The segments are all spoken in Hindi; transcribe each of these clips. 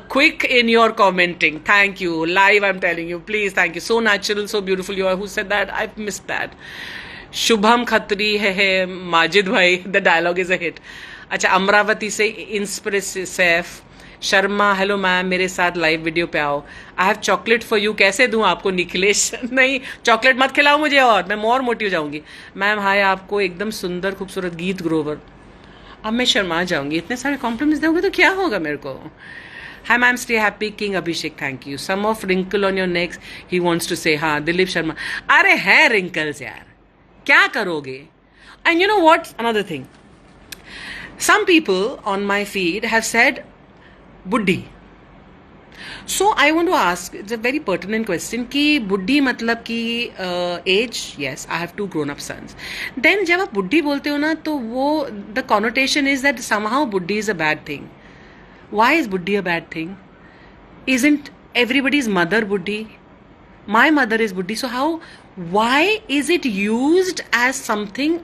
quick in your commenting. Thank you. Live, I'm telling you. Please, thank you. So natural, so beautiful you are. Who said that? I've missed that. Shubham Khatri है माजिद भाई, the dialogue is a hit. अच्छा, अमरावती से इंस्प्रेस सैफ शर्मा, हेलो मैम, मेरे साथ लाइव वीडियो पे आओ. I have chocolate for you. कैसे दूं आपको निखिलेश? नहीं, चॉकलेट मत खिलाओ मुझे और मैं और मोटी हो जाऊंगी. मैम हाय, आपको एकदम सुंदर खूबसूरत गीत ग्रोवर. अब मैं शर्मा जाऊंगी, इतने सारे कॉम्प्लीमेंट्स दोगे तो क्या होगा मेरे को. Hi ma'am, stay happy. King Abhishek, thank you. Some of wrinkle on your necks, he wants to say. हाँ, दिलीप शर्मा. अरे है wrinkles यार, क्या करोगे? And you know what? Another thing. Some people on my feed have said, बुड्ढी. So I want to ask, it's a very pertinent question कि बुड्ढी मतलब कि age. Yes, I have 2 grown-up sons. Then जब आप बुड्ढी बोलते हो ना, तो वो the connotation is that somehow बुड्ढी is a bad thing. Why is buddhi a bad thing? Isn't everybody's mother buddhi? My mother is buddhi. So why is it used as something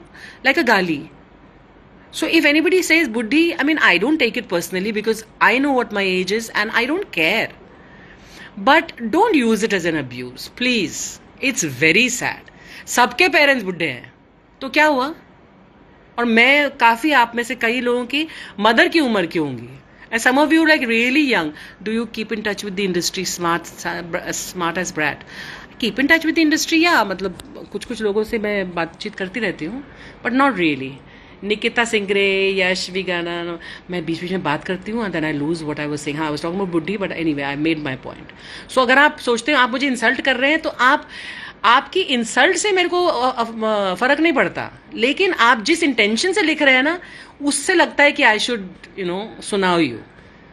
like a gali? So if anybody says buddhi, I mean, I don't take it personally because I know what my age is and I don't care. But don't use it as an abuse, please. It's very sad. सबके पेरेंट्स बुड्ढे हैं तो क्या हुआ? और मैं काफ़ी आप में से कई लोगों की मदर की उम्र की होंगी. And some of you like really young. Do you keep in touch with the industry? Smart as brat. Keep in touch with the industry, yeah. मतलब कुछ लोगों से मैं बातचीत करती रहती हूँ, but not really. निकिता सिंगरे, यश विगाना, मैं बीच बीच में बात करती हूँ and then I lose what I was saying. हाँ, I was talking about बुड्ढी, but anyway, I made my point. So अगर आप सोचते हैं आप मुझे इंसल्ट कर रहे हैं, तो आपकी इंसल्ट से मेरे को फर्क नहीं पड़ता, लेकिन आप जिस इंटेंशन से लिख रहे हैं ना, उससे लगता है कि आई शुड सुनाओ यू.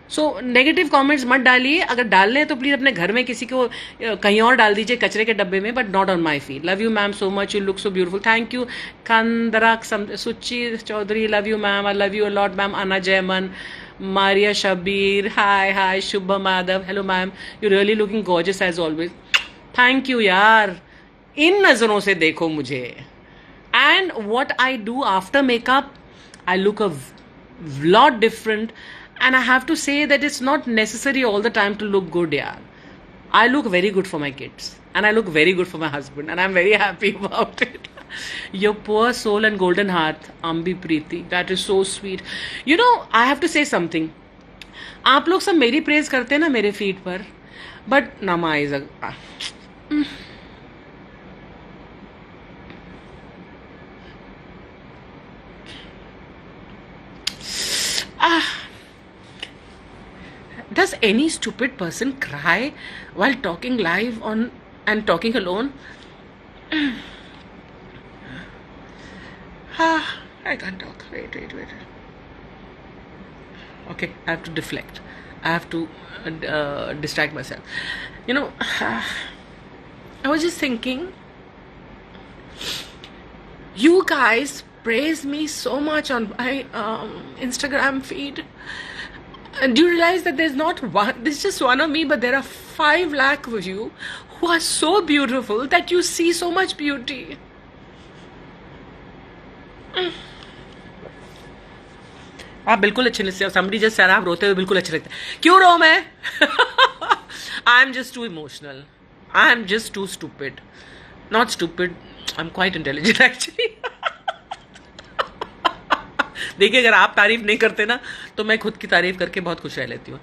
सो नेगेटिव कमेंट्स मत डालिए. अगर डालने हैं तो प्लीज अपने घर में किसी को कहीं और डाल दीजिए, कचरे के डब्बे में, but not on my feed. Love you ma'am so much, you look so beautiful. Thank you. कंदराक Suchi Chaudhary, love you ma'am, I love you a lot ma'am. Ana Jayman, Maria Shabir, hi. Shubham Madhav, hello ma'am, you really looking gorgeous as always. Thank you यार. इन नजरों से देखो मुझे. And what I do after makeup, I look a lot different, and I have to say that it's not necessary all the time to look good, yeah. I look very good for my kids, and I look very good for my husband, and I'm very happy about it. Your poor soul and golden heart, Ambi Preeti, that is so sweet. You know, I have to say something. आप लोग सब मेरी प्रेज करते हैं ना मेरे फीड पर, but Nama is a Does any stupid person cry while talking live on and talking alone? I can't talk. Wait. Okay, I have to deflect. I have to distract myself. You know, I was just thinking, you guys praise me so much on my Instagram feed. And do you realize that there's not one, there's just one of me, but there are 5 lakh of you who are so beautiful that you see so much beauty. आप बिल्कुल अच्छे लगते हो. Somebody just said आप रोते हुए बिल्कुल अच्छे लगते हैं. क्यों रो मैं? I'm just too emotional. I'm just too stupid. Not stupid. I'm quite intelligent actually. देखिए, अगर आप तारीफ नहीं करते ना, तो मैं खुद की तारीफ करके बहुत खुश रह लेती हूँ.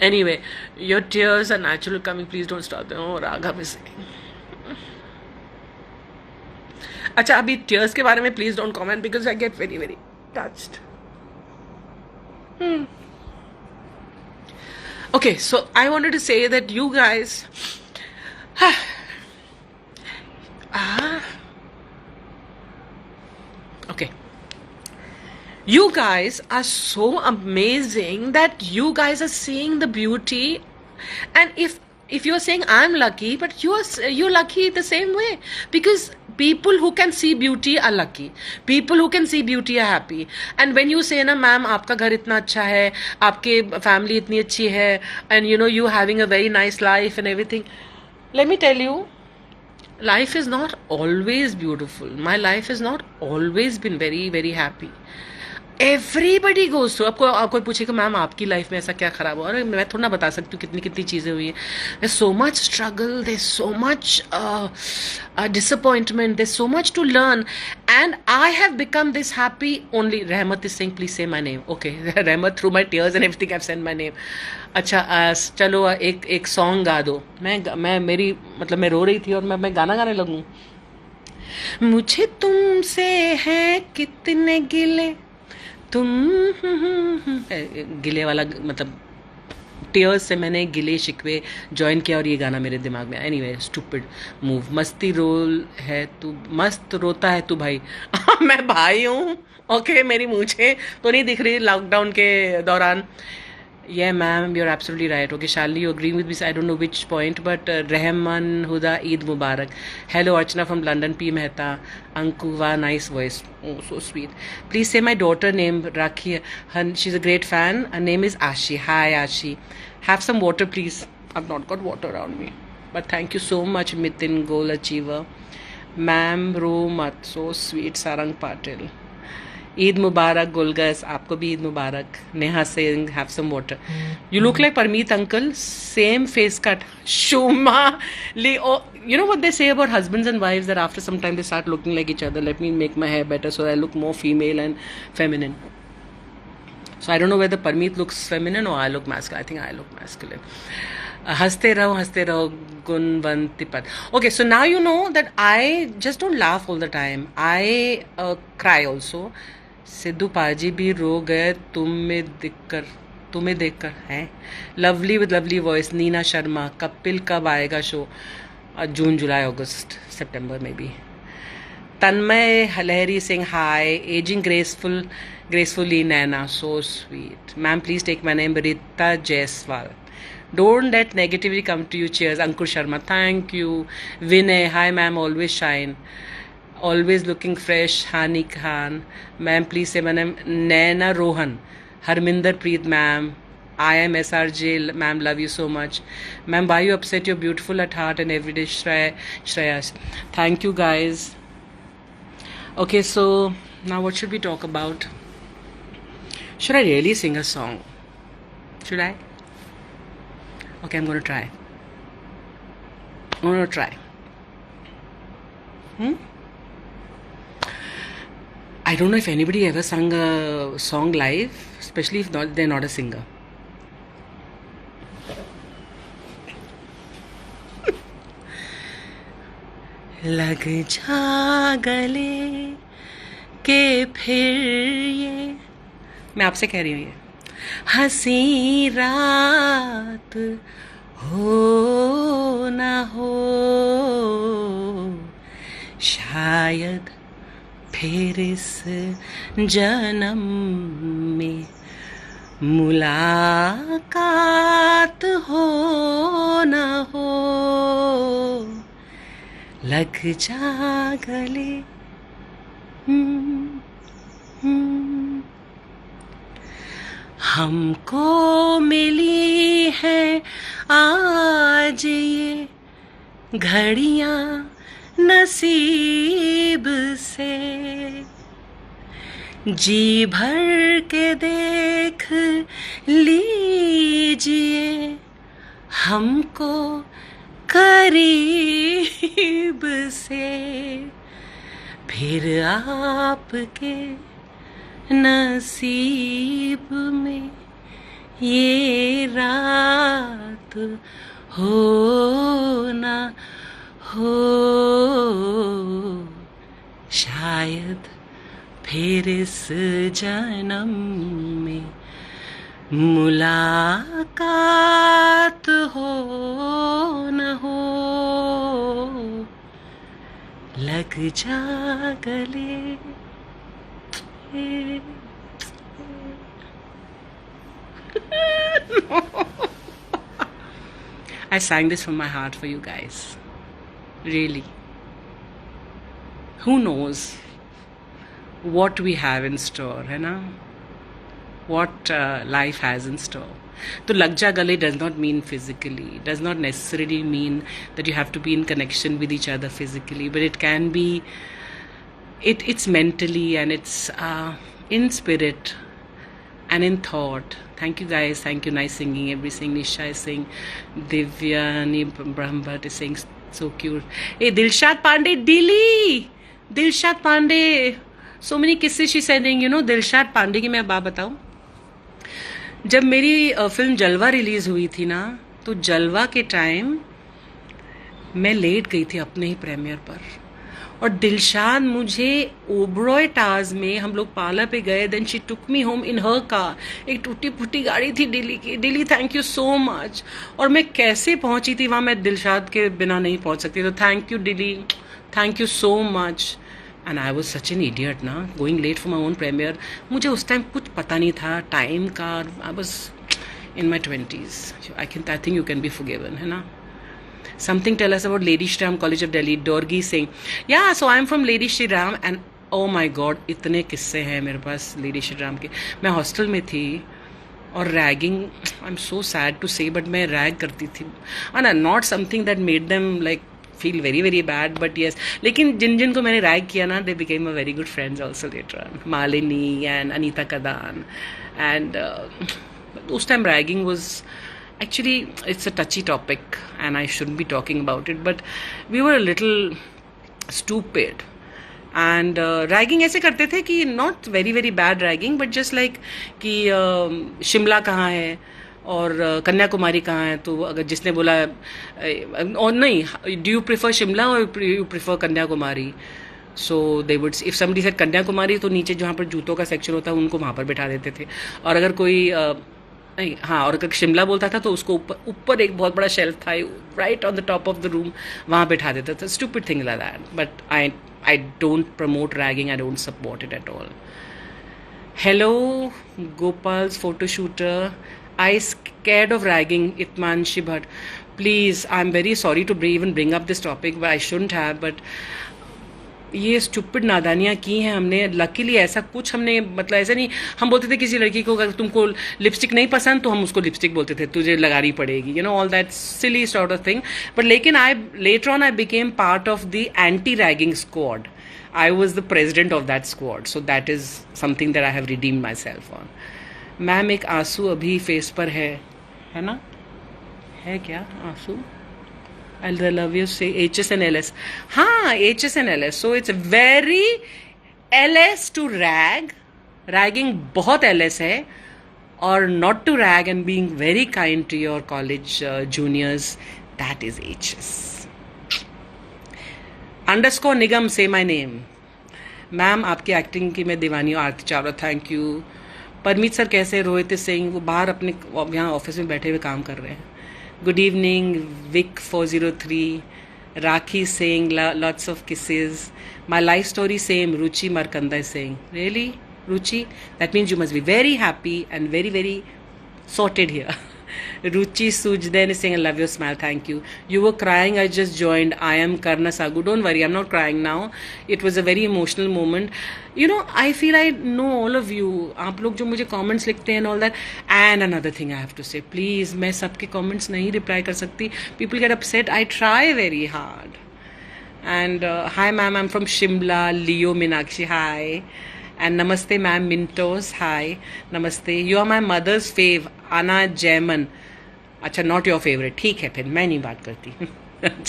Anyway, your tears are natural coming, please don't stop them. और राघव इज सेइंग. अच्छा, अभी टीयर्स के बारे में please don't comment because I get very very touched. Okay, so I wanted to say that you guys okay, you guys are so amazing that you guys are seeing the beauty. And if you're saying I'm lucky, but you're lucky the same way, because people who can see beauty are lucky. People who can see beauty are happy. And when you say na ma'am, आपका घर इतना अच्छा है, आपके फैमिली इतनी अच्छी है, and you know you having a very nice life and everything, let me tell you, life is not always beautiful. My life has not always been very very happy. Everybody goes through. आपको कोई पूछेगा मैम आपकी लाइफ में ऐसा क्या खराब हुआ, अरे मैं थोड़ा ना बता सकती हूँ कितनी कितनी चीज़ें हुई हैं। There so much struggle, there so much disappointment, there's so much to learn, and I have become this happy only. Rahmat is saying please say my name. Okay, Rahmat, through my tears and everything I've said my name. अच्छा चलो एक सॉन्ग गा दो। मैं मेरी मतलब मैं रो रही थी और मैं गाना गाने लगूं। मुझे तुमसे है कितने गिले, तुम गिले वाला मतलब टीयर्स से मैंने गिले शिकवे ज्वाइन किया और ये गाना मेरे दिमाग में। Anyway stupid move. मस्ती रोल है तू, मस्त रोता है तू भाई। मैं भाई हूँ ओके, मेरी मूछें तो नहीं दिख रही लॉकडाउन के दौरान। Yeah, ma'am, you're absolutely right. Okay, Shalini, you agree with me? I don't know which point, but Rahman Huda, Eid Mubarak. Hello, Archana from London, P. Mehta. Ankuva, nice voice. Oh, so sweet. Please say my daughter name, Rakhi. She's a great fan. Her name is Ashi. Hi, Ashi. Have some water, please. I've not got water around me. But thank you so much, Mitin, goal achiever. Ma'am, Romat, so sweet. Sarang Patil. Eid मुबारक गुलगस, आपको भी ईद मुबारक। Neha Singh, have some water. You look like Parmeet uncle, same face cut. शुमा ली, you know what they say about husbands and wives, that after some time they start looking like each other. Let me make my hair better so I look more female and feminine. So I don't know whether Parmeet looks feminine or I look masculine. I think I look masculine. हंसते रहो गुणवंतिपत। Okay, so now you know that I just don't laugh all the time. I cry also. Sidhu paaji भी रो गए तुम्हें देखकर हैं। Lovely with lovely voice, Nina Sharma. Kapil कब आएगा शो? जून जुलाई अगस्त सितंबर में भी। Tanmay Haleri Singh, hi. Ageing gracefully Naina, so sweet. Ma'am, please take my name, Rita Jaiswal. Don't let negativity come to you. Cheers. Ankur Sharma, thank you. Vinay, hi ma'am, always shine. Always looking fresh. Hani Khan, ma'am, please say my name. Naina Rohan. Harminder Preet, ma'am. I am SRJ, ma'am, love you so much. Ma'am, why you upset? You're beautiful at heart and every day. Shreyas. Thank you guys. Okay, so now what should we talk about? Should I really sing a song? Should I? Okay, I'm going to try. I don't know if anybody ever sang a song live, especially if they're not a singer. लग जा गले के फिर ये, मैं आपसे कह रही हूँ, ये हंसी रात हो ना हो, शायद फिर इस जन्म में मुलाकात हो ना हो। लग जा गले हमको मिली है आज ये घड़ियां नसीब से, जी भर के देख लीजिए हमको करीब से, फिर आपके नसीब में ये रात हो ना हो, शायद फिर इस जन्म में मुलाकात हो न हो। लग जा गले। I sang this from my heart for you guys. Really. Who knows what we have in store, है ना? What life has in store. तो लग जा गले does not mean physically, does not necessarily mean that you have to be in connection with each other physically, but it can be, it's mentally and in spirit and in thought. Thank you guys. Thank you. Nice singing. Every sing. Nisha is saying. Divyani Brahmbhat is saying so cute. Hey, Dilshad Pandey, Dilly. Dilshad Pandey. So many kisses she's sending. You know, Dilshad Pandey की मैं अब बात बताऊँ. जब मेरी फिल्म जलवा रिलीज हुई थी ना, तो जलवा के टाइम मैं लेट गई थी अपने ही प्रीमियर पर, और दिलशाद मुझे ओबरॉय टावर्स में, हम लोग पार्लर पे गए, then she took me home in her car. एक टूटी फूटी गाड़ी थी दिल्ली की. Delhi, thank you so much. और मैं कैसे पहुंची थी वहाँ, मैं दिलशाद के बिना नहीं पहुंच सकती. तो thank you Delhi, thank you so much. And I was such an idiot ना, going late for my own premiere. मुझे उस टाइम कुछ पता नहीं था टाइम का. I was in my 20s. I think you can be forgiven, है ना. Something tell us about Lady Shri Ram College of Delhi. Dorgi saying, yeah, so I'm from Lady Shri Ram and oh my God, इतने किस्से हैं मेरे पास Lady Shri Ram के. मैं हॉस्टल में थी और ragging, I am so sad to say, but मैं रैग करती थी. And not something that made them like feel very very bad, but yes, लेकिन जिन जिन को मैंने रैग किया ना, they became a very good friends also later on. Malini and Anita कदान. एंड उस time ragging was actually, it's a touchy topic and I shouldn't be talking about it, but we were a little stupid. And ragging ऐसे करते थे कि not very very bad ragging, but just like कि शिमला कहाँ है और कन्याकुमारी कहाँ है. तो अगर जिसने बोला और नहीं, do you prefer Shimla or you prefer Kanyakumari, so they would, if somebody said Kanyakumari, तो नीचे जहाँ पर जूतों का सेक्शन होता है उनको वहाँ पर बैठा देते थे. और अगर कोई नहीं, हाँ, और अगर शिमला बोलता था तो उसको ऊपर एक बहुत बड़ा शेल्फ था right on the top of the room, वहाँ बैठा देता था. Stupid thing like that, but I don't promote ragging, I don't support it at all. Hello Gopal's photo shooter, I scared of ragging. Itmanshi Bhatt, please, I am very sorry to even bring up this topic, but I shouldn't have, but ये स्टूपिड नादानियाँ की हैं हमने. लकीली ऐसा कुछ हमने, मतलब ऐसा नहीं, हम बोलते थे किसी लड़की को अगर तुमको लिपस्टिक नहीं पसंद तो हम उसको लिपस्टिक बोलते थे, तुझे लगानी पड़ेगी, you know, all that silly sort of thing. But लेकिन I later on I became part of the anti ragging squad. I was the president of that squad, so that is something that I have redeemed myself on. Ma'am एक आंसू अभी फेस पर है ना, है क्या आंसू? I love you say HS and LS. हाँ, HS and LS. So it's very LS to rag. Ragging बहुत LS है. और not to rag and being very kind to your college juniors, that is HS. _ Nigam, say my name. Ma'am आपकी एक्टिंग की मैं दीवानी हूँ. Aarti Chawla, thank you. Parmeet sir कैसे? रोहित सिंह, वो बाहर अपने यहाँ ऑफिस में बैठे हुए काम कर रहे हैं. Good evening, Vic 403. Rakhi saying lots of kisses. My life story same. Ruchi Markanda is saying, really, Ruchi? That means you must be very happy and very very sorted here. Ruchi Sujden is saying, I love your smile, thank you. You were crying, I just joined. I am Karna Sagu. Don't worry, I'm not crying now. It was a very emotional moment. You know, I feel I know all of you. आप लोग जो मुझे comments लिखते हैं and all that. And another thing I have to say, please, मैं सबके comments नहीं reply कर सकती. People get upset. I try very hard. And hi ma'am, I'm from Shimla. Leo Minakshi, hi. And namaste ma'am, Mintos, hi. Namaste. You are my mother's fave, Anna Jaiman. अच्छा, not your favorite. ठीक है, फिर मैं नहीं बात करती.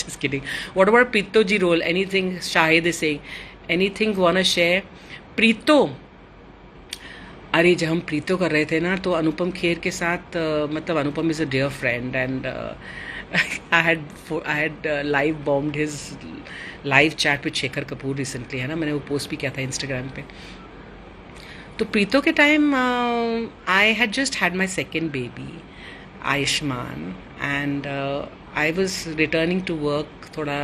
Just kidding. What about Preeto ji role? Anything Shahid is saying? Anything wanna share? Preeto, अरे जब हम प्रीतो कर रहे थे ना, तो अनुपम खेर के साथ मतलब Anupam is a dear friend and I had live bombed his live chat with Shekhar Kapur recently, है ना, मैंने वो पोस्ट भी किया था इंस्टाग्राम पे. तो प्रीतो के time I had just had my second baby, Ayushman, and I was returning to work थोड़ा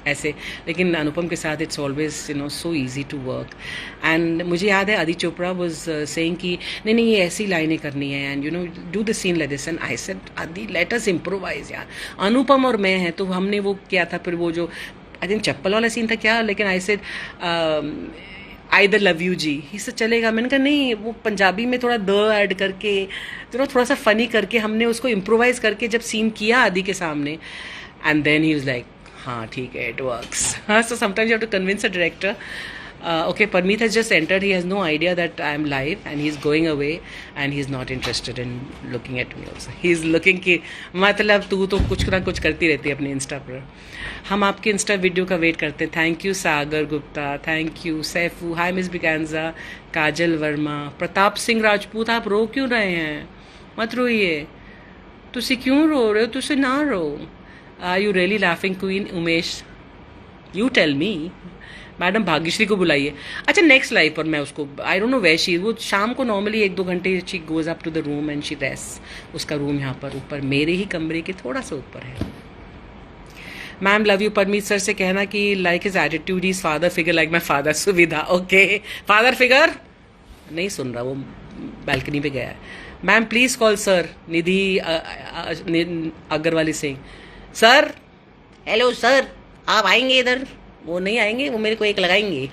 ऐसे, लेकिन अनुपम के साथ it's always you know so easy to work. And मुझे याद है आदि चोपड़ा वाज सेइंग कि नहीं नहीं ये ऐसी लाइनें करनी है and you know do the scene like this, and I said Adi let us improvise यार. अनुपम और मैं हैं तो हमने वो किया था. फिर वो जो आई थिंक चप्पल वाला सीन था क्या, लेकिन I said I the love you जी, ही से चलेगा. मैंने कहा नहीं, वो पंजाबी में थोड़ा द ऐड करके थोड़ा सा फनी करके हमने उसको इम्प्रोवाइज करके जब सीन किया आदि के सामने, and then he was like हाँ ठीक है, इट वर्क्स. हाँ, so sometimes you have to convince a director. Okay, Parmeet has just entered. He has no idea that I am live and he's going away and he's not interested in looking at me also. He's looking कि मतलब तू तो कुछ ना कुछ करती रहती है अपने इंस्टा पर. हम आपके इंस्टा वीडियो का वेट करते हैं. Thank you Sagar Gupta, thank you Saifu, hi miss Bikanja, Kajal Verma, Pratap Singh Rajput. आप रो क्यों रहे हैं? मत रोइए. तुसी क्यों रो रहे हो? तुसी ना रो. Are you really laughing queen Umesh? You tell me. Madam Bhagyashree को बुलाइए. अच्छा, नेक्स्ट लाइव पर मैं उसको, I don't know way she, वो शाम को नॉर्मली 1-2 घंटे she goes up to the room and she rest. उसका रूम यहाँ पर ऊपर मेरे ही कमरे के थोड़ा सा ऊपर है. Ma'am love you. Parmeet sir से कहना कि like his attitude is father figure like my father. Suvidha. Okay, father figure नहीं सुन रहा, वो बालकनी पे गया है. Ma'am please call sir. Nidhi अग्रवाली सिंह. सर, हेलो सर, आप आएंगे इधर? वो नहीं आएंगे, वो मेरे को एक लगाएंगे.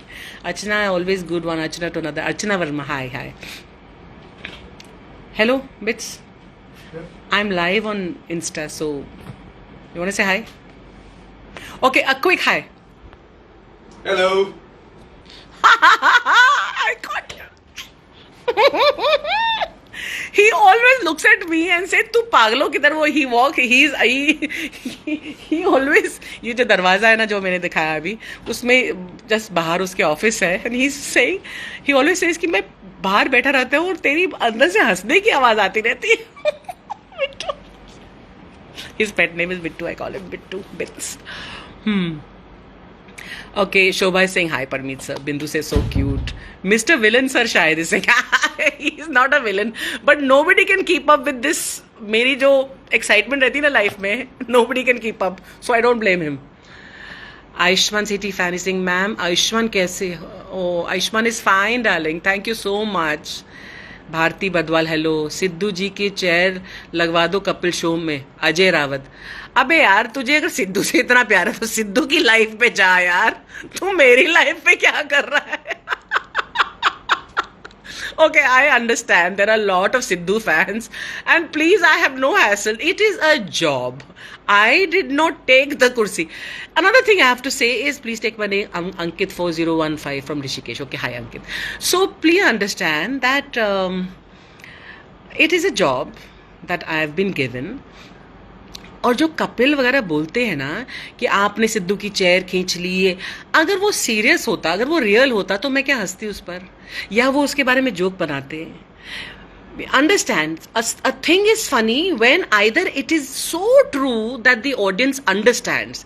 Archana always good one. Archana two another. Archana Verma, hi hi. Hello bits, I am live on Insta, so you want to say hi? Okay, a quick hi. Hello. I got you. He always looks at me and said, "तू पागलों किधर?" वो he walk, he always, ये जो दरवाजा है ना जो मैंने दिखाया अभी, उसमें जस्ट बाहर उसके ऑफिस है, and he's saying, he always says कि मैं बाहर बैठा रहता हूँ और तेरी अंदर से हंसने की आवाज आती रहती है. Bittu. His pet name is Bittu. I call him Bittu. Bits. Okay, Shobha is saying hi, Parmeet sir. Bindu says so cute. Mr. Villain sir शायद is saying he is not a villain, but nobody can keep up with this. मेरी जो excitement रहती है ना लाइफ में, nobody can keep up, so I don't blame him. Aishman City fan is saying, ma'am, Aishman कैसे? Oh, Aishman is fine, darling. Thank you so much. Bharti Badwal, hello. Sidhu ji की चेयर लगवा दो कपिल शो में. अजय रावत. अबे यार, तुझे अगर सिद्धू से इतना प्यार है तो सिद्धू की लाइफ पे जा यार. तू मेरी लाइफ पे क्या कर रहा है? Okay, I understand. There are a lot of Sidhu fans. And please, I have no hassle. It is a job. I did not take the kursi. Another thing I have to say is, please take my name, Ankit 4015 from Rishikesh. Okay, hi Ankit. So please understand that it is a job that I have been given. और जो कपिल वगैरह बोलते हैं ना कि आपने सिद्धू की चेयर खींच ली है, अगर वो सीरियस होता, अगर वो रियल होता तो मैं क्या हंसती उस पर, या वो उसके बारे में जोक बनाते हैं. Understand, a thing is funny when either it is so true that the audience understands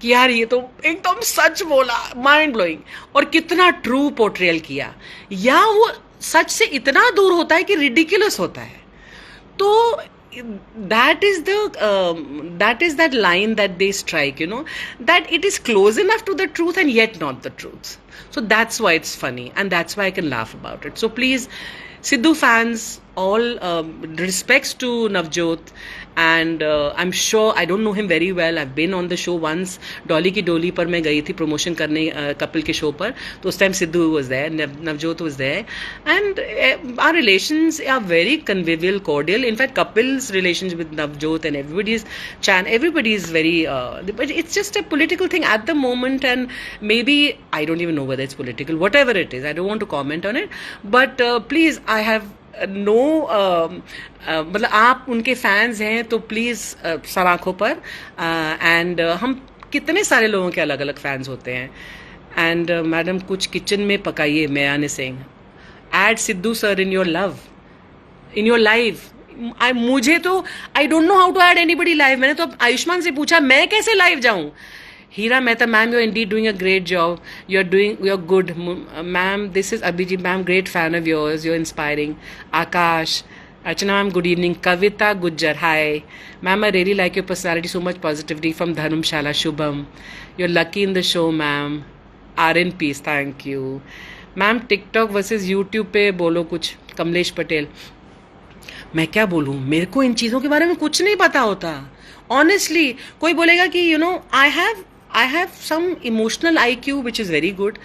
कि यार ये तो एकदम सच बोला, माइंड ब्लोइंग, और कितना ट्रू पोर्ट्रेयल किया, या वो सच से इतना दूर होता है कि रिडिकुलस होता है. तो that is that line that they strike, you know, that it is close enough to the truth and yet not the truth. So that's why it's funny and that's why I can laugh about it. So please, Sidhu fans, all respects to Navjot, and I'm sure, I don't know him very well. I've been on the show once. Dolly की डोली पर मैं गई थी प्रमोशन करने कपिल के शो पर, तो उस time Sidhu was there, Navjot was there, and our relations are very convivial, cordial. In fact, Kapil's relations with Navjot and everybody is very, but it's just a political thing at the moment, and maybe, I don't even know whether it's political, whatever it is, I don't want to comment on it, but please, I have no मतलब आप उनके फैंस हैं तो प्लीज़ सर आँखों पर. एंड हम कितने सारे लोगों के अलग अलग फैंस होते हैं. एंड मैडम कुछ किचन में पकाइए. मैयाने Singh, add Sidhu sir in your love, in your life. मुझे तो I don't know how to add anybody live. मैंने तो आयुष्मान से पूछा मैं कैसे लाइव जाऊँ. Hira Mehta, ma'am, you're indeed doing a great job. You're good. Ma'am, this is Abhijit, ma'am, great fan of yours. You're inspiring. Akash, Archana, ma'am, good evening. Kavita Gujjar, hi. Ma'am, I really like your personality, so much positivity from Dharmshala. Shubham, you're lucky in the show, ma'am. R in peace, thank you. Ma'am, TikTok versus YouTube पे बोलो कुछ. कमलेश पटेल, मैं क्या बोलूँ, मेरे को इन चीज़ों के बारे में कुछ नहीं पता होता. Honestly, कोई बोलेगा कि I have some emotional IQ which is very good.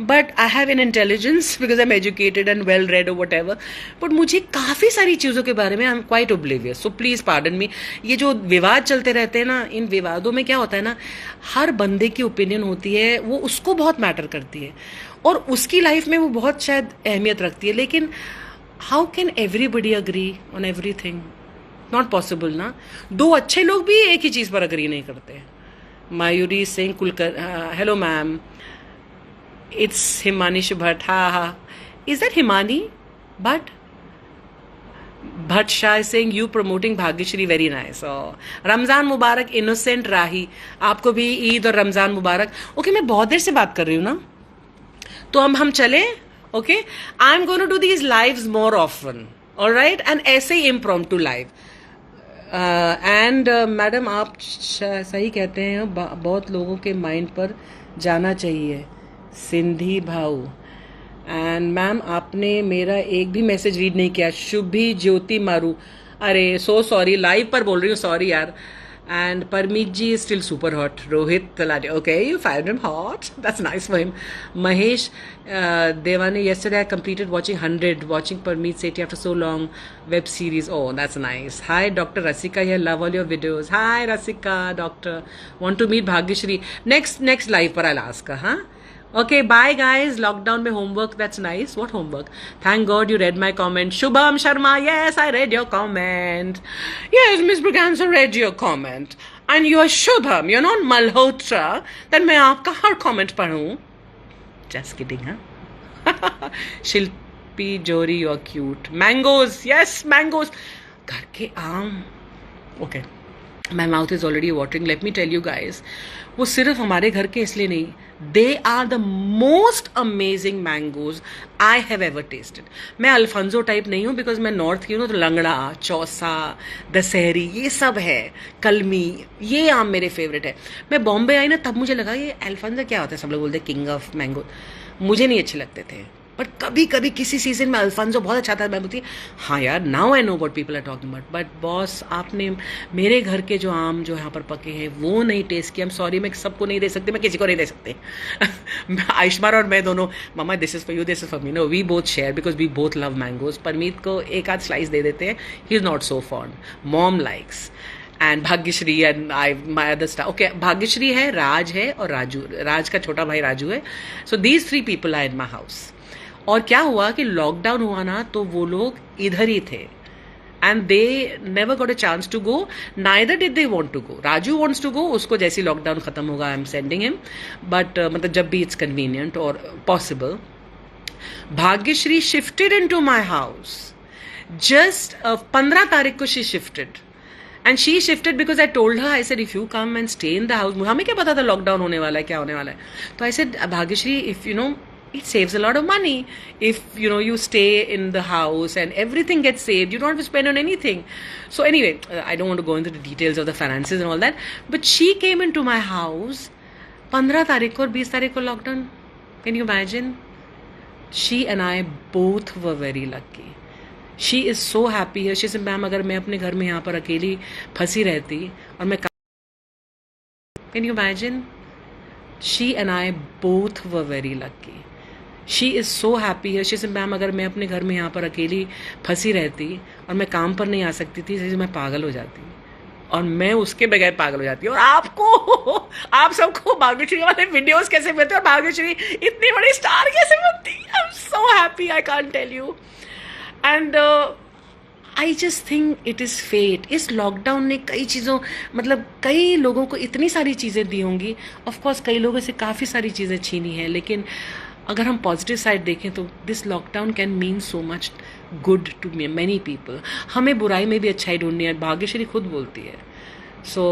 But I have an intelligence because I am educated and well read और वट एवर, बट मुझे काफ़ी सारी चीज़ों के बारे में I am quite oblivious, so please pardon me. ये जो विवाद चलते रहते हैं ना, इन विवादों में क्या होता है ना, हर बंदे की ओपिनियन होती है, वो उसको बहुत मैटर करती है और उसकी लाइफ में वो बहुत शायद अहमियत रखती है, लेकिन how can everybody agree on every thing? Not possible ना। दो अच्छे लोग भी एक ही चीज़ पर अग्री नहीं करते। Mayuri Singh Kulkar, hello ma'am, it's Himanish Bhatt. Ha. Is that Himani Bhatt? Bhatt Shah is saying you promoting Bhagyashri, very nice. Oh, Ramzan मुबारक innocent राही, आपको भी ईद और रमज़ान मुबारक। ओके, मैं बहुत देर से बात कर रही हूँ ना, तो हम चले। Okay, I am going to do these lives more often, alright, and ऐसे ही इम्प्रॉम्प्टू लाइव। एंड मैडम आप सही कहते हैं, बहुत लोगों के माइंड पर जाना चाहिए। सिंधी भाऊ, एंड मैम आपने मेरा एक भी मैसेज रीड नहीं किया। शुभी ज्योति मारू, अरे सो सॉरी, लाइव पर बोल रही हूँ, सॉरी यार। And Parmeet ji is still super hot. Rohit Talate, okay, you find him hot, that's nice for him. Mahesh Devani, yesterday I completed watching 100, watching Parmeet Sethi after so long, web series. Oh, that's nice. Hi, Dr. Rasika here. Love all your videos. Hi, Rasika, doctor. Want to meet Bhagyashri? Next live पर I'll ask her, huh? Okay, bye guys. Lockdown में homework, that's nice. What homework? Thank God you read my comment. Shubham Sharma, yes, I read your comment. Yes, Miss Braganza read your comment. And you are Shubham, you're not Malhotra. Then मैं आपका हर comment पढ़ूँ. Just kidding, huh? Shilpi Jori, you're cute. Mangoes, yes, mangoes. घर के आम. Okay. My mouth is already watering. Let me tell you guys, वो सिर्फ हमारे घर के इसलिए नहीं, they are the most amazing mangoes I have ever tasted. मैं अल्फांजो टाइप नहीं हूँ, बिकॉज मैं नॉर्थ की हूँ, तो लंगड़ा, चौसा, दशहरी, ये सब है, कलमी, ये आम मेरे फेवरेट है। मैं बॉम्बे आई ना, तब मुझे लगा ये अल्फांजो क्या होता है, सब लोग बोलते हैं किंग ऑफ मैंगो, मुझे नहीं अच्छे लगते थे, बट कभी कभी किसी सीजन में अल्फांजो बहुत अच्छा था, मैं बोलती हाँ यार, now I know what people are talking about. But boss, आपने मेरे घर के जो आम जो यहाँ पर पके हैं वो नहीं टेस्ट किया। आई एम सॉरी, मैं सबको नहीं दे सकती, मैं किसी को नहीं दे सकती। आयुष्मान और मैं दोनों, मामा this is for you, this is for me, no we both share because we both love mangoes. Parmeet को एक आध स्लाइस दे देते हैं, he is not so fond, mom likes. And Bhagyashree and I my other star. Okay, Bhagyashree है, राज है और राजू, राज का छोटा भाई राजू है। So these 3 people are in my house. और क्या हुआ कि लॉकडाउन हुआ ना, तो वो लोग इधर ही थे, and they never got a chance to go, neither did they want to go. Raju wants to go, उसको जैसे लॉकडाउन खत्म होगा I am sending him, but मतलब जब भी इट्स कन्वीनियंट और possible. Bhagyashree shifted into my house just 15 तारीख को she shifted, and she shifted because I told her, I said if you come and stay in the house, हमें क्या पता था लॉकडाउन होने वाला है, क्या होने वाला है, तो I said Bhagyashree, if you know, it saves a lot of money if you know you stay in the house and everything gets saved, you don't have to spend on anything. So anyway, I don't want to go into the details of the finances and all that, but she came into my house 15 तारीख को और 20 तारीख को lockdown. Can you imagine? She and I both were very lucky. She is so happy here. She said, ma'am अगर मैं अपने घर में यहाँ पर अकेली फंसी रहती और मैं, can you imagine? She and I both were very lucky. She is so happy here. She said, ma'am अगर मैं अपने घर में यहाँ पर अकेली फंसी रहती और मैं काम पर नहीं आ सकती थी, मैं पागल हो जाती, और मैं उसके बगैर पागल हो जाती। और आपको, आप सबको भाग्यश्री वाले वीडियोस कैसे मिलते हैं और भाग्यश्री इतनी बड़ी स्टार कैसे बनती है? I am so happy, I can't tell you. And I just think it is fate. इस लॉकडाउन ने कई चीज़ों, मतलब कई लोगों को इतनी सारी चीज़ें दी होंगी, ऑफकोर्स कई लोगों से काफ़ी सारी चीज़ें छीनी हैं, लेकिन अगर हम पॉजिटिव साइड देखें तो this lockdown can mean so much good to many people. हमें बुराई में भी अच्छाई ढूंढनी है, भाग्यश्री खुद बोलती है। So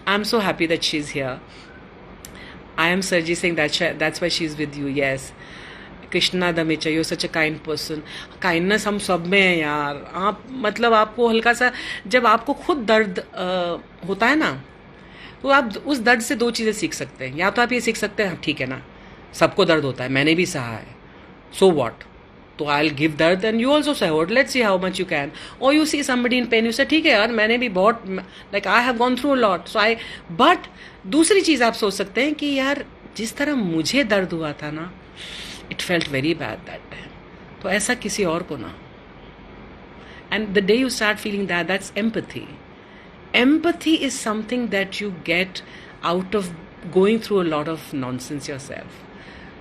I am so happy that she is here. I am Sarji Singh, that's why she is with you. Yes, Krishna Damecha, you such a kind person. Kindness हम सब में है यार। आप मतलब आपको हल्का सा, जब आपको खुद दर्द होता है ना, तो आप उस दर्द से 2 चीज़ें सीख सकते हैं। या तो आप ये सीख सकते हैं, ठीक है ना, सबको दर्द होता है, मैंने भी सहा है, सो वॉट, तो आई विल गिव दर्द and you also support, let's see how much you can. और you see somebody in pain, you say ठीक है यार, मैंने भी बहुत, like I have gone through a lot, so I, but दूसरी चीज़ आप सोच सकते हैं कि यार जिस तरह मुझे दर्द हुआ था ना, It felt very bad that time. तो ऐसा किसी और को ना. And the day you start feeling that, that's empathy. Empathy is something that you get out of going through a lot of nonsense yourself.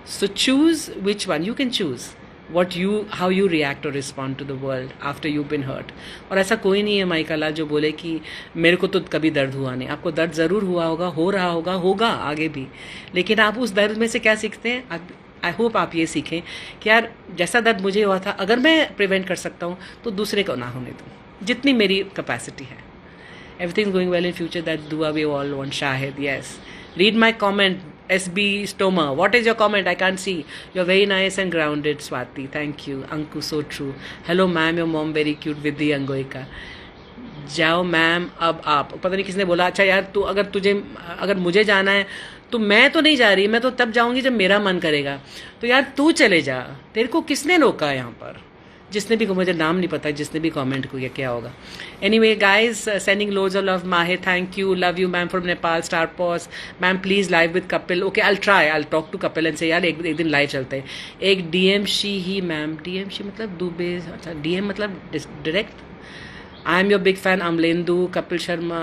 So choose which one. You can choose how you react or respond to the world after you've been hurt. और ऐसा कोई नहीं है माइकला जो बोले कि मेरे को तो कभी दर्द हुआ नहीं. आपको दर्द ज़रूर हुआ होगा, हो रहा होगा आगे भी. लेकिन आप उस दर्द में से क्या सीखते हैं? आई होप आप ये सीखें कि यार जैसा दर्द मुझे हुआ था, अगर मैं प्रिवेंट कर सकता हूँ तो दूसरे को ना होने दूँ, जितनी मेरी कैपेसिटी है. Everything's going well in future. That dua we all want. Shahid, yes. Read my comment. SB Stoma. What is your comment? I can't see. You're very nice and grounded, Swati. Thank you. Anku, so true. Hello, ma'am. Your mom very cute with the Angoika. जाओ मैम अब आप. पता नहीं किसने बोला. अच्छा यार तू अगर मुझे जाना है तो मैं तो नहीं जा रही. मैं तो तब जाऊंगी जब मेरा मन करेगा. तो यार तू चले जा. तेरे को किसने रोका यहाँ पर? जिसने भी, मुझे नाम नहीं पता जिसने भी कमेंट किया क्या होगा. Anyway guys, sending loads of love. Mahe, thank you. Love you ma'am from Nepal. Star pause. Ma'am please live with Kapil. Okay, I try talk to Kapil and say यार एक दिन लाइव चलते हैं. एक डीएम शी ही मैम. डीएम शी मतलब दुबे. अच्छा, डीएम मतलब direct. I am your big fan. Amalendu. Kapil Sharma.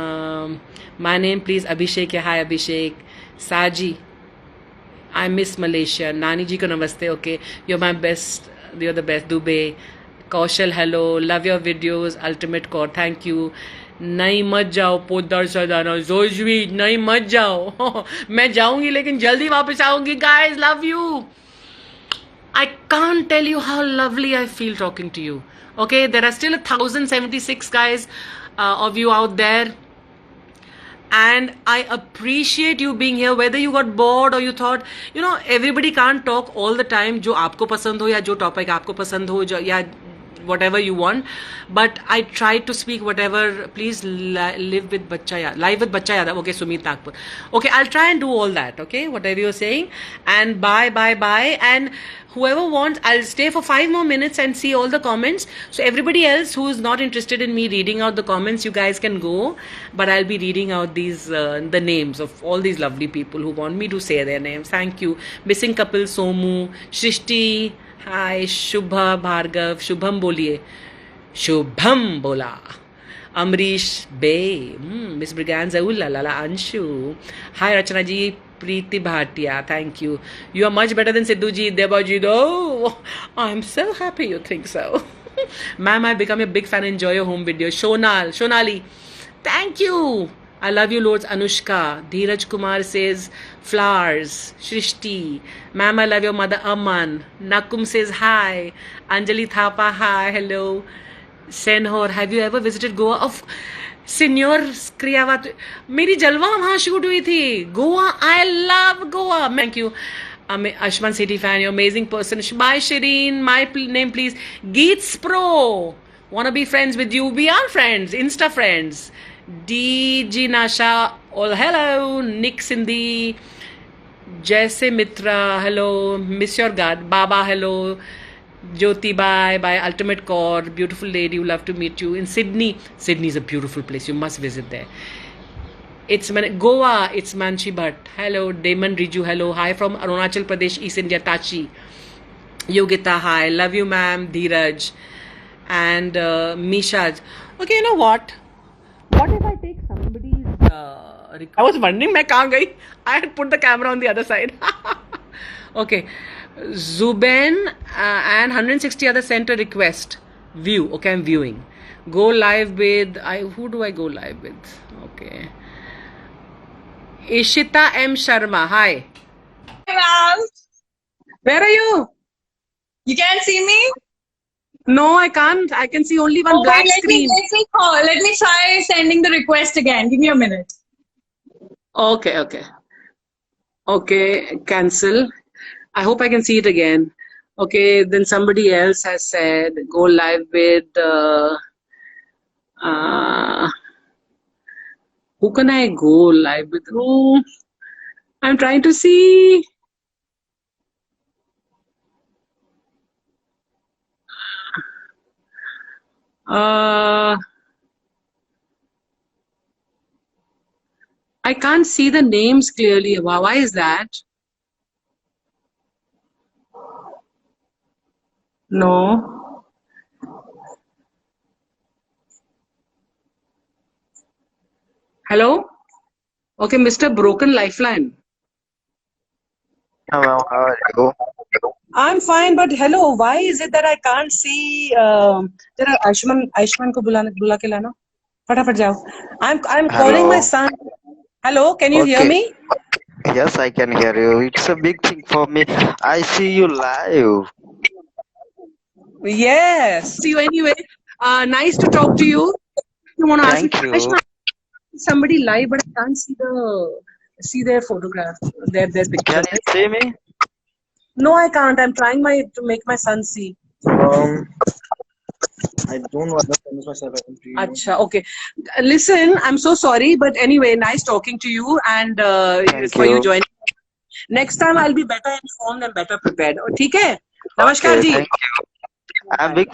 My name please Abhishek. Hi Abhishek. Saji. I miss Malaysia. नानी जी को नमस्ते. Okay, you my best. You're the best. Dubey. Kaushal, hello. Love your videos. Ultimate core. Thank you. नहीं मत जाओ पोदर सदाना. जोजवी नहीं मत जाओ. मैं जाऊंगी लेकिन जल्दी वापस आऊंगी. Guys, love you. I can't tell you how lovely I feel talking to you. Okay, there are still 1,076 guys of you out there. And I appreciate you being here, whether you got bored or you thought, everybody can't talk all the time. जो आपको पसंद हो या जो टॉपिक आपको पसंद हो या whatever you want, but I try to speak whatever. Please live with Bachcha Yadav. Okay, Sumit Nagpur. Okay, I'll try and do all that. Okay, whatever you're saying. And bye. And whoever wants, I'll stay for 5 more minutes and see all the comments. So everybody else who is not interested in me reading out the comments, you guys can go. But I'll be reading out these the names of all these lovely people who want me to say their names. Thank you. Missing couple Somu, Shrishti. हाय शुभा भार्गव. शुभम बोलिए. शुभम बोला. अमरीश बे. मिस ब्रिगैंड उल्ला लाला. Anshu. Hi Rachna ji. Preeti Bhatia. Thank you. You are much better than Sidhu ji. देवाजी दो. I am so happy you think so. Ma'am I become a big fan. Enjoy your home video. Sonali. Thank you. I love you loads. Anushka. Dheeraj Kumar says flowers. Shrishti. Ma'am, I love your mother. Aman. Nakum says hi. Anjali Thapa, hi. Hello. Senhor, have you ever visited Goa? Of Senor Kriyavat. मेरी जलवा वहाँ शूट हुई थी. Goa. I love Goa. Thank you. Ashman City fan. You're amazing person. Bye Shireen. My name please. Geets Pro. Wanna be friends with you? We are friends. Insta friends. DG Nasha, all hello. Nick Sindhi, Jaise Mitra, hello. Miss your God, Baba, hello. Jyoti, bye. Ultimate Core, beautiful lady, we love to meet you. In Sydney. Sydney is a beautiful place, you must visit there. It's Goa, it's Manchi Bhatt, hello. Damon Riju, hello. Hi from Arunachal Pradesh, East India. Tachi. Yogita, hi. Love you ma'am. Dheeraj. And Misha. Okay, you know what? What if I take somebody's I was wondering मैं कहाँ गई. I had put the camera on the other side. Okay. Zuben and 160 other sent a request. View. Okay, I'm viewing. Go live with who do I go live with? Okay. Ishita M. Sharma. Hi. Hi, ma'am. Where are you? You can't see me? No, I can't. I can see only one black screen. Let me try sending the request again. Give me a minute. Okay, cancel. I hope I can see it again. Okay, then somebody else has said go live with who can I go live with? Oh, I'm trying to see. I can't see the names clearly. Why is that? No. Hello? Okay, Mr. Broken Lifeline. Hello, how are you? I'm fine, but hello, why is it that I can't see तेरा आयुष्मान को बुला के लाना फटाफट जाओ. I'm calling my Hello. son. Hello, can you hear Okay. me? Yes, I can hear you. It's a big thing for me. I see you live. Yes. See you anyway. Nice to talk to you. You want to ask me? Thank you. Aishma, somebody live, but I can't see their photograph, their Can picture. you see me? No, I can't. I'm trying to make my son see. I don't know understand myself. I can see you. Acha, okay. Listen, I'm so sorry, but anyway, nice talking to you and Thank for you you. joining. Next time I'll be better informed and better prepared. Oh, ठीक है? नमस्कार Okay, ji. thank you. I'm big